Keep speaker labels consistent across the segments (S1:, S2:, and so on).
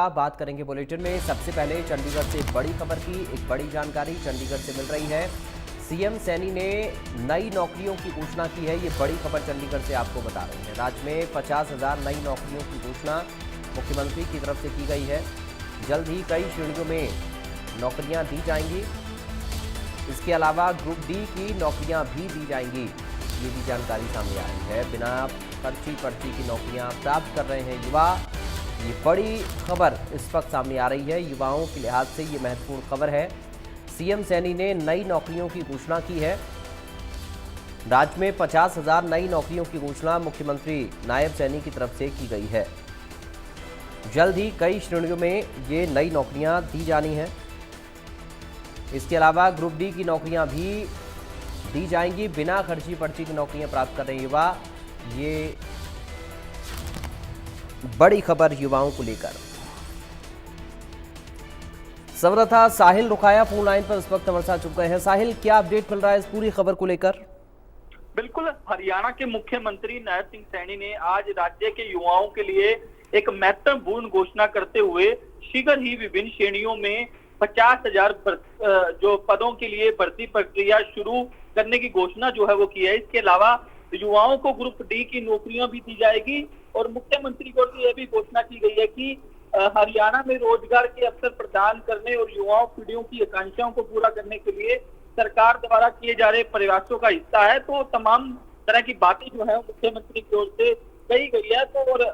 S1: बात करेंगे बुलेटिन में। सबसे पहले चंडीगढ़ से बड़ी खबर की एक बड़ी जानकारी चंडीगढ़ से मिल रही है। सीएम सैनी ने नई नौकरियों की घोषणा की है। ये बड़ी खबर चंडीगढ़ से आपको बता रहे हैं। राज्य में 50,000 नई नौकरियों की घोषणा मुख्यमंत्री की तरफ से की गई है। जल्द ही कई श्रेणियों में नौकरियां दी जाएंगी। इसके अलावा ग्रुप डी की नौकरियां भी दी जाएंगी, ये भी जानकारी सामने आ रही है। बिना पर्ची की नौकरियां प्राप्त कर रहे हैं युवा। ये बड़ी खबर इस वक्त सामने आ रही है। युवाओं के लिहाज से ये महत्वपूर्ण खबर है। सीएम सैनी ने नई नौकरियों की घोषणा की है। राज्य में 50,000 नई नौकरियों की घोषणा मुख्यमंत्री नायब सैनी की तरफ से की गई है। जल्द ही कई श्रेणियों में ये नई नौकरियां दी जानी हैं। इसके अलावा ग्रुप डी की नौकरियां भी दी जाएंगी। बिना पर्ची की नौकरियां प्राप्त कर रहे युवा, ये बड़ी खबर युवाओं को लेकर। संवाददाता साहिल रुकाया फोन लाइन पर इस वक्त हमारे साथ चुप गए हैं। साहिल, क्या अपडेट मिल रहा है इस पूरी खबर को लेकर?
S2: बिल्कुल, हरियाणा के मुख्यमंत्री नायब सिंह सैनी ने आज राज्य के युवाओं के लिए एक महत्वपूर्ण घोषणा करते हुए शीघ्र ही विभिन्न श्रेणियों में 50,000 जो पदों के लिए भर्ती प्रक्रिया शुरू करने की घोषणा जो है वो की है। इसके अलावा युवाओं को ग्रुप डी की नौकरियां भी दी जाएगी और मुख्यमंत्री की ओर से यह भी घोषणा की गई है कि हरियाणा में रोजगार के अवसर प्रदान करने और युवाओं पीढ़ियों की आकांक्षाओं को पूरा करने के लिए सरकार द्वारा किए जा रहे प्रयासों का हिस्सा है। तो तमाम तरह की बातें जो है मुख्यमंत्री की ओर से कही गई है। तो और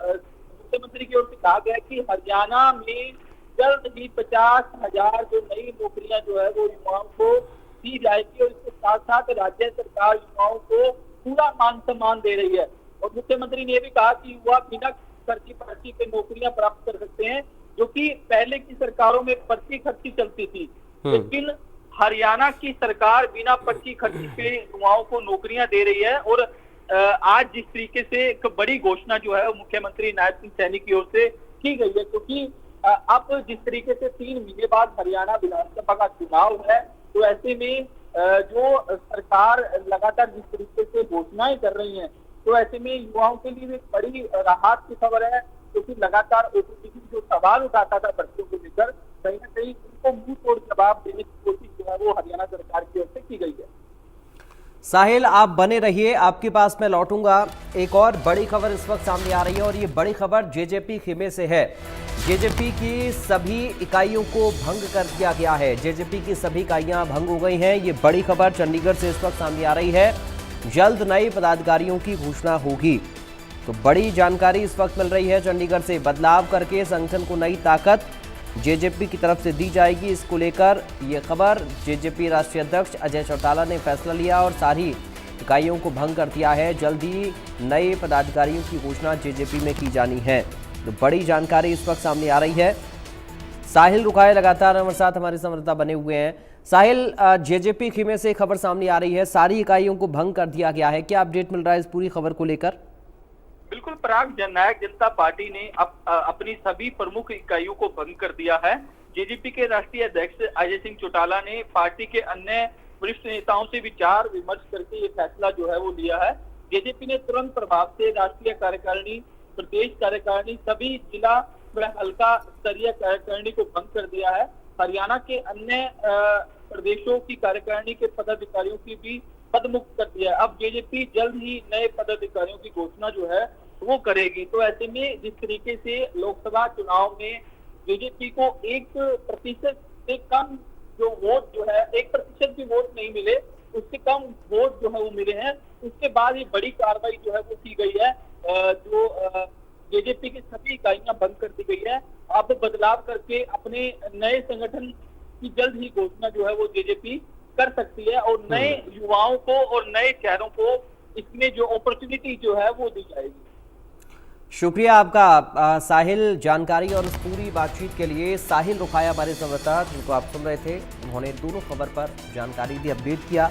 S2: मुख्यमंत्री की ओर से कहा गया कि हरियाणा में जल्द ही 50,000 जो नई नौकरियां जो है वो युवाओं को दी जाएगी और इसके साथ साथ राज्य सरकार युवाओं को पूरा मान सम्मान दे रही है। और मुख्यमंत्री ने यह भी कहा कि युवा बिना पर्ची पे नौकरियां प्राप्त कर सकते हैं, जो कि पहले की सरकारों में पर्ची खर्ची चलती थी। लेकिन हरियाणा की सरकार बिना पर्ची खर्ची पे युवाओं को नौकरियां दे रही है। और आज जिस तरीके से एक बड़ी घोषणा जो है मुख्यमंत्री नायब सिंह सैनी की ओर से की गई है, क्योंकि अब जिस तरीके से 3 महीने बाद हरियाणा विधानसभा का चुनाव है, तो ऐसे में जो सरकार लगातार जिस तरीके से घोषणाएं कर रही है, तो ऐसे में युवाओं के लिए एक बड़ी राहत की खबर है। क्योंकि लगातार ओपीडी जो सवाल उठाता था पर्चियों को लेकर, कहीं ना कहीं उनको मुंह तोड़ जवाब देने की कोशिश जो है वो हरियाणा सरकार की ओर से की गई है।
S1: साहिल, आप बने रहिए, आपके पास मैं लौटूंगा। एक और बड़ी खबर इस वक्त सामने आ रही है और ये बड़ी खबर जेजेपी खेमे से है। जेजेपी की सभी इकाइयों को भंग कर दिया गया है। जेजेपी की सभी इकाइयां भंग हो गई हैं। ये बड़ी खबर चंडीगढ़ से इस वक्त सामने आ रही है। जल्द नए पदाधिकारियों की घोषणा होगी। तो बड़ी जानकारी इस वक्त मिल रही है चंडीगढ़ से। बदलाव करके संगठन को नई ताकत जेजेपी की तरफ से दी जाएगी। इसको लेकर यह खबर जेजेपी राष्ट्रीय अध्यक्ष अजय चौटाला ने फैसला लिया और सारी इकाइयों को भंग कर दिया है। जल्द ही नए पदाधिकारियों की घोषणा जेजेपी में की जानी है। तो बड़ी जानकारी इस वक्त सामने आ रही है। साहिल रुकाए लगातार हमारे साथ हमारे संवाददाता बने हुए हैं। साहिल, जेजेपी खेमे से खबर सामने आ रही है, सारी इकाइयों को भंग कर दिया गया है। क्या अपडेट मिल रहा है इस पूरी खबर को लेकर?
S2: बिल्कुल पराग, जननायक जनता पार्टी ने अपनी सभी प्रमुख इकाइयों को भंग कर दिया है। जेजेपी के राष्ट्रीय अध्यक्ष अजय सिंह चौटाला ने पार्टी के अन्य वरिष्ठ नेताओं से विचार विमर्श करके ये फैसला जो है वो लिया है। जेजेपी ने तुरंत प्रभाव से राष्ट्रीय कार्यकारिणी, प्रदेश कार्यकारिणी, सभी जिला व हल्का स्तरीय कार्यकारिणी को भंग कर दिया है। हरियाणा के अन्य प्रदेशों की कार्यकारिणी के पदाधिकारियों की भी पदमुक्त कर दिया है। अब जेजेपी जल्द ही नए पदाधिकारियों की घोषणा जो है वो करेगी। तो ऐसे में जिस तरीके से लोकसभा चुनाव में जेजेपी को 1% से कम जो वोट जो है, 1% भी वोट नहीं मिले, उससे कम वोट जो है वो मिले हैं, उसके बाद ये बड़ी कार्रवाई जो है वो की गई है। जो जेजेपी की सभी इकाइयां बंद कर दी गई है। अब बदलाव करके अपने नए संगठन की जल्द ही घोषणा जो है वो जेजेपी कर सकती है और नए युवाओं को और नए चेहरों को इसमें जो अपॉर्चुनिटी जो है वो दी जाएगी।
S1: शुक्रिया आपका साहिल, जानकारी और इस पूरी बातचीत के लिए। साहिल रुकाया हमारे संवाददाता जिनको आप सुन रहे थे, उन्होंने दोनों खबर पर जानकारी दी, अपडेट किया।